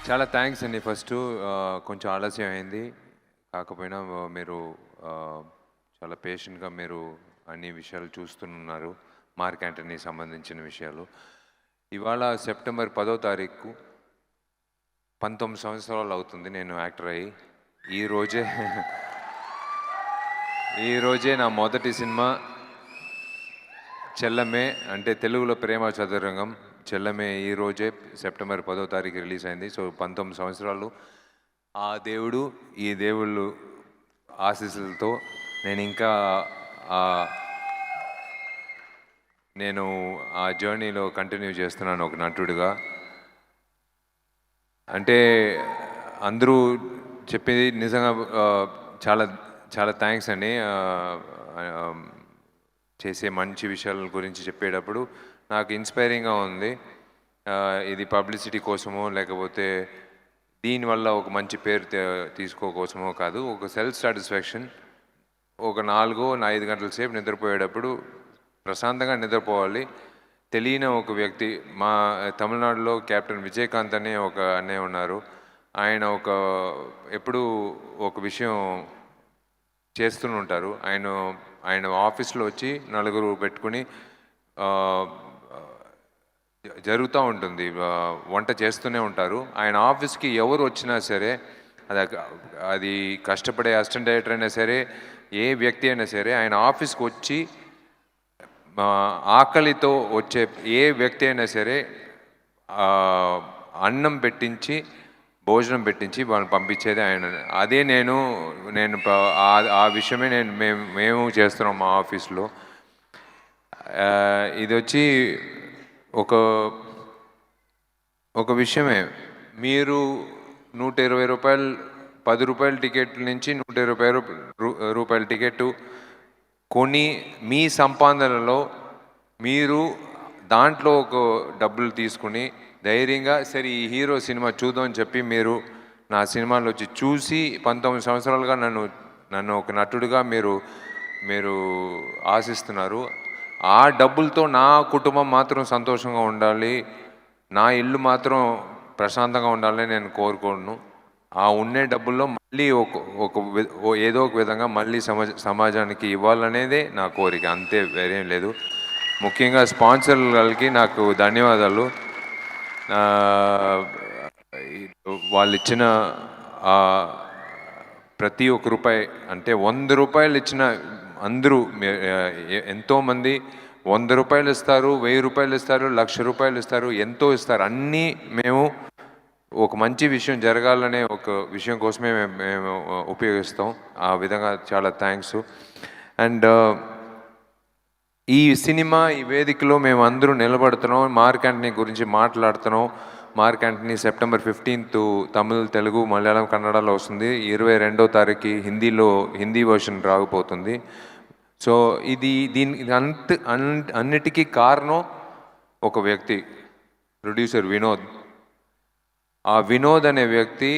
చాలా థ్యాంక్స్ అండి. ఫస్టు కొంచెం ఆలస్యం అయింది. కాకపోయినా మీరు చాలా పేషెంట్‌గా మీరు అన్ని విషయాలు చూస్తున్నారు. మార్క్ యాంటనీ సంబంధించిన విషయాలు. ఇవాళ సెప్టెంబర్ 10వ తారీఖు 19 సంవత్సరాలు అవుతుంది నేను యాక్టర్ అయ్యి. ఈరోజే ఈరోజే నా మొదటి సినిమా 'చెల్లమే' అంటే తెలుగులో 'ప్రేమ చదురంగం'. 'చెల్లమే' ఈరోజే సెప్టెంబర్ 10వ తారీఖు రిలీజ్ అయింది. సో 19 సంవత్సరాలు ఆ దేవుడు, ఈ దేవుళ్ళు ఆశీస్సులతో నేను ఇంకా నేను ఆ జర్నీలో కంటిన్యూ చేస్తున్నాను ఒక నటుడిగా. అంటే అందరూ చెప్పేది నిజంగా చాలా చాలా థ్యాంక్స్ అండి. చేసే మంచి విషయాల గురించి చెప్పేటప్పుడు నాకు ఇన్స్పైరింగ్గా ఉంది. ఇది పబ్లిసిటీ కోసమో లేకపోతే దీనివల్ల ఒక మంచి పేరు తీసుకోకోసమో కాదు, ఒక సెల్ఫ్ సాటిస్ఫాక్షన్. ఒక 4-5 గంటల సేపు నిద్రపోయేటప్పుడు ప్రశాంతంగా నిద్రపోవాలి. తెలియని ఒక వ్యక్తి, మా తమిళనాడులో కెప్టెన్ విజయకాంత్ అనే ఒక అన్నయ్య ఉన్నారు. ఆయన ఎప్పుడూ ఒక విషయం చేస్తూనే ఉంటారు. ఆయన ఆఫీస్లో వచ్చి నలుగురు పెట్టుకుని జరుగుతూ ఉంటుంది, వంట చేస్తూనే ఉంటారు. ఆయన ఆఫీస్కి ఎవరు వచ్చినా సరే, అది కష్టపడే అసిస్టెంట్ డైరెక్టర్ అయినా సరే, ఏ వ్యక్తి అయినా సరే, ఆయన ఆఫీస్కి వచ్చి ఆకలితో వచ్చే ఏ వ్యక్తి అయినా సరే అన్నం పెట్టించి భోజనం పెట్టించి వాళ్ళని పంపించేది ఆయన. అదే నేను ఆ విషయమే మేము చేస్తున్నాం మా ఆఫీస్లో. ఇది వచ్చి ఒక విషయమే. మీరు 120 రూపాయలు, 10 రూపాయల టికెట్ నుంచి 120 రూపాయల టికెట్ కొని మీ సంపాదనలో మీరు దాంట్లో ఒక డబ్బులు తీసుకుని ధైర్యంగా సరే ఈ హీరో సినిమా చూద్దామని చెప్పి మీరు నా సినిమాలో వచ్చి చూసి 19 సంవత్సరాలుగా నన్ను ఒక నటుడిగా మీరు ఆశిస్తున్నారు. ఆ డబ్బులతో నా కుటుంబం మాత్రం సంతోషంగా ఉండాలి, నా ఇల్లు మాత్రం ప్రశాంతంగా ఉండాలని నేను కోరుకోను. ఆ ఉండే డబ్బుల్లో మళ్ళీ ఏదో ఒక విధంగా మళ్ళీ సమాజానికి ఇవ్వాలనేదే నా కోరిక, అంతే, వేరేం లేదు. ముఖ్యంగా స్పాన్సర్లకి నాకు ధన్యవాదాలు. వాళ్ళు ఇచ్చిన ప్రతి ఒక్క రూపాయి, అంటే 100 రూపాయలు ఇచ్చిన అందరూ ఎంతోమంది 100 రూపాయలు ఇస్తారు, 1000 రూపాయలు ఇస్తారు, 1,00,000 రూపాయలు ఇస్తారు, ఎంతో ఇస్తారు. అన్నీ మేము ఒక మంచి విషయం జరగాలనే ఒక విషయం కోసమే మేము ఉపయోగిస్తాం. ఆ విధంగా చాలా థ్యాంక్స్. అండ్ ఈ సినిమా, ఈ వేదికలో మేము అందరూ నిలబడుతున్నాం, మార్క్ యాంటనీ గురించి మాట్లాడుతున్నాం. Mark Antony September 15th Tamil, Telugu, Malayalam, కన్నడలో వస్తుంది. 22వ తారీఖు హిందీ వర్షన్ రాకపోతుంది. సో అన్నిటికీ కారణం ఒక వ్యక్తి, ప్రొడ్యూసర్ వినోద్. ఆ వినోద్ అనే వ్యక్తి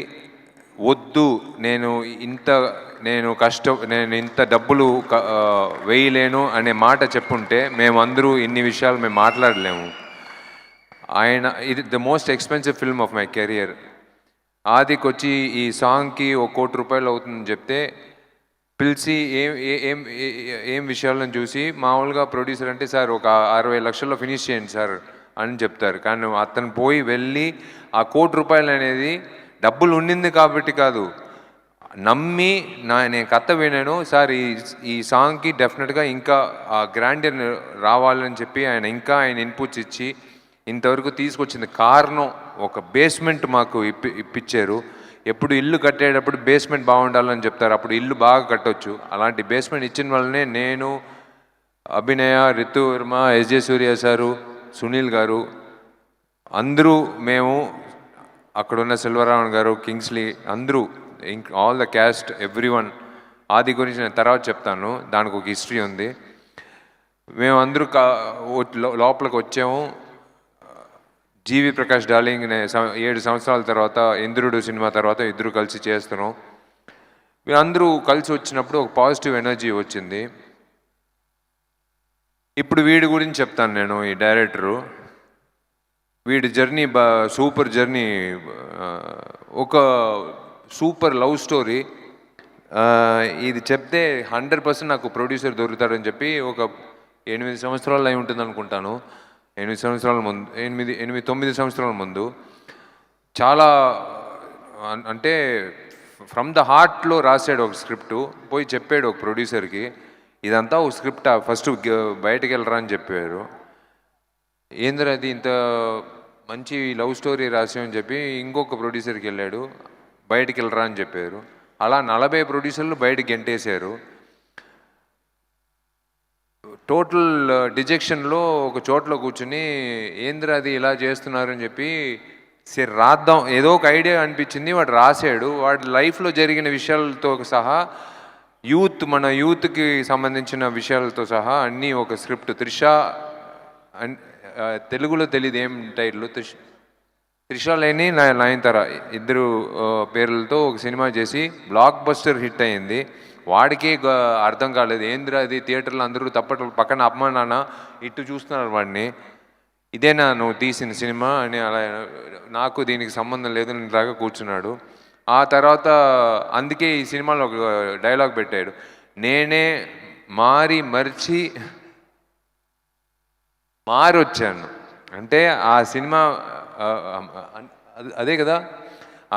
వద్దు, నేను ఇంత డబ్బులు వేయలేను అనే మాట చెప్పుంటే మేమందరూ ఇన్ని విషయాలు మేము మాట్లాడలేము. ఇది the most expensive film of my career. ఆదికి వచ్చి ఈ సాంగ్కి 1 కోటి రూపాయలు అవుతుందని చెప్తే పిలిచి ఏం విషయాలను చూసి, మామూలుగా ప్రొడ్యూసర్ అంటే సార్ ఒక 60 లక్షల్లో ఫినిష్ చేయండి సార్ అని చెప్తారు. కానీ అతను వెళ్ళి ఆ 1 కోటి రూపాయలు అనేది డబ్బులు ఉండింది కాబట్టి కాదు, నమ్మి నేను కథ వినాను సార్, ఈ సాంగ్కి డెఫినెట్గా ఇంకా ఆ గ్రాండర్ రావాలని చెప్పి ఆయన ఇన్పుట్స్ ఇచ్చి ఇంతవరకు తీసుకొచ్చింది కారణం ఒక బేస్మెంట్ మాకు ఇప్పించారు. ఎప్పుడు ఇల్లు కట్టేటప్పుడు బేస్మెంట్ బాగుండాలని చెప్తారు, అప్పుడు ఇల్లు బాగా కట్టవచ్చు. అలాంటి బేస్మెంట్ ఇచ్చిన వల్లనే నేను, అభినయ, రితు వర్మ, ఎస్జే సూర్య సారు, సునీల్ గారు, అందరూ మేము, అక్కడున్న సెల్వరామన్ గారు, కింగ్స్లీ, అందరూ, ఆల్ ద క్యాస్ట్, ఎవ్రీవన్. ఆది గురించి నేను తర్వాత చెప్తాను, దానికి ఒక హిస్టరీ ఉంది. మేము అందరూ లోపలికి వచ్చాము. జీవి ప్రకాష్ డార్లింగ్ 7 సంవత్సరాల తర్వాత, ఇంద్రుడు సినిమా తర్వాత ఇద్దరు కలిసి చేస్తున్నాం. వీళ్ళందరూ కలిసి వచ్చినప్పుడు ఒక పాజిటివ్ ఎనర్జీ వచ్చింది. ఇప్పుడు వీడి గురించి చెప్తాను నేను. ఈ డైరెక్టరు వీడి జర్నీ సూపర్ జర్నీ, ఒక సూపర్ లవ్ స్టోరీ. ఇది చెప్తే 100% నాకు ప్రొడ్యూసర్ దొరుకుతాడని చెప్పి ఒక 8 సంవత్సరాలు అయి ఉంటుంది అనుకుంటాను. 8 సంవత్సరాల ముందు, 9 సంవత్సరాల ముందు చాలా అంటే ఫ్రమ్ ద హార్ట్లో రాశాడు ఒక స్క్రిప్టు. పోయి చెప్పాడు ఒక ప్రొడ్యూసర్కి, ఇదంతా ఒక స్క్రిప్ట్, ఫస్ట్ బయటకు వెళ్ళరా అని చెప్పారు. ఏంద్ర అది ఇంత మంచి లవ్ స్టోరీ రాసామని చెప్పి ఇంకొక ప్రొడ్యూసర్కి వెళ్ళాడు, బయటికి వెళ్ళరా అని చెప్పారు. అలా 40 ప్రొడ్యూసర్లు బయటకు గెంటేశారు. టోటల్ డిజెక్షన్లో ఒక చోట్లో కూర్చుని ఏంద్ర అది ఇలా చేస్తున్నారు అని చెప్పి సరే రాద్దాం, ఏదో ఒక ఐడియా అనిపించింది, వాడు రాశాడు. వాడి లైఫ్లో జరిగిన విషయాలతో సహా మన యూత్కి సంబంధించిన విషయాలతో సహా అన్నీ ఒక స్క్రిప్ట్. త్రిష తెలుగులో తెలియదు ఏం టైటిల్, త్రిష లేని నయనతార ఇద్దరు పేర్లతో ఒక సినిమా చేసి బ్లాక్ బస్టర్ హిట్ అయింది. వాడికే అర్థం కాలేదు, ఏంద్ర అది థియేటర్లో అందరూ తప్పట్లు పక్కన అమ్మ నాన్న ఇటు చూస్తున్నారు వాడిని, ఇదేనా నువ్వు తీసిన సినిమా అని. అలా నాకు దీనికి సంబంధం లేదు నేను రాగా కూర్చున్నాడు. ఆ తర్వాత అందుకే ఈ సినిమాలో ఒక డైలాగ్ పెట్టాడు, నేనే మరిచి మారొచ్చాను. అంటే ఆ సినిమా అదే కదా,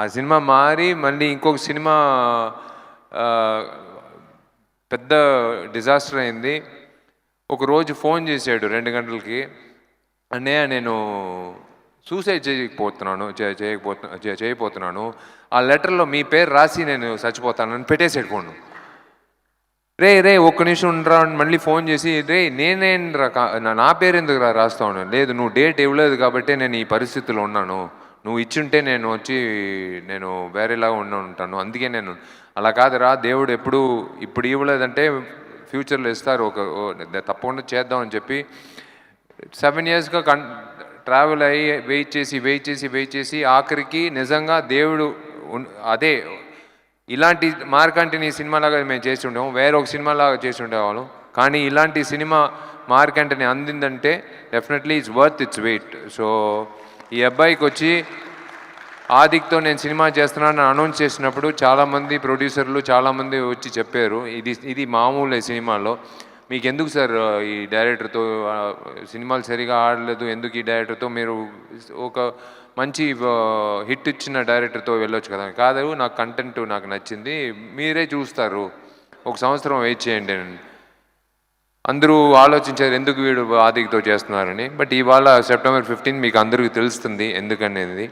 ఆ సినిమా మారి మళ్ళీ ఇంకొక సినిమా పెద్ద డిజాస్టర్ అయింది. ఒకరోజు ఫోన్ చేశాడు 2 గంటలకి, అన్నయ్య నేను సూసైడ్ చేయకపోతున్నాను, ఆ లెటర్లో మీ పేరు రాసి నేను చచ్చిపోతానని పెట్టేసాడు ఫోన్. రే ఒక్క నిమిషం ఉండరా అని మళ్ళీ ఫోన్ చేసి, నా పేరు ఎందుకు రాస్తా ఉన్నాను, లేదు నువ్వు డేట్ ఇవ్వలేదు కాబట్టి నేను ఈ పరిస్థితిలో ఉన్నాను, నువ్వు ఇచ్చుంటే నేను వేరేలాగా ఉంటాను, అందుకే నేను అలా కాదురా, దేవుడు ఇప్పుడు ఇవ్వలేదంటే ఫ్యూచర్లో ఇస్తారు, తప్పకుండా చేద్దామని చెప్పి 7 ఇయర్స్గా ట్రావెల్ అయ్యి వెయిట్ చేసి ఆఖరికి నిజంగా దేవుడు అదే ఇలాంటి మార్కంటిని సినిమాలాగా మేము చేసి ఉండేము, వేరొక సినిమాలాగా చేసి ఉండేవాళ్ళం. కానీ ఇలాంటి సినిమా మార్కంటిని అందిందంటే definitely it's worth it's wait. So ఈ అబ్బాయికి వచ్చి ఆదిక్తో నేను సినిమా చేస్తున్నానని అనౌన్స్ చేసినప్పుడు చాలామంది ప్రొడ్యూసర్లు చాలామంది వచ్చి చెప్పారు, ఇది మామూలే సినిమాలో, మీకు ఎందుకు సార్ ఈ డైరెక్టర్తో సినిమాలు సరిగా ఆడలేదు, ఎందుకు ఈ డైరెక్టర్తో, మీరు ఒక మంచి హిట్ ఇచ్చిన డైరెక్టర్తో వెళ్ళొచ్చు కదా. కాదు, నాకు కంటెంట్ నాకు నచ్చింది, మీరే చూస్తారు, 1 సంవత్సరం వెయిట్ చేయండి అని అందరూ ఆలోచించారు, ఎందుకు వీడు ఆదిక్తో చేస్తున్నారని. బట్ ఇవాళ సెప్టెంబర్ 15 మీకు అందరికీ తెలుస్తుంది ఎందుకనేది.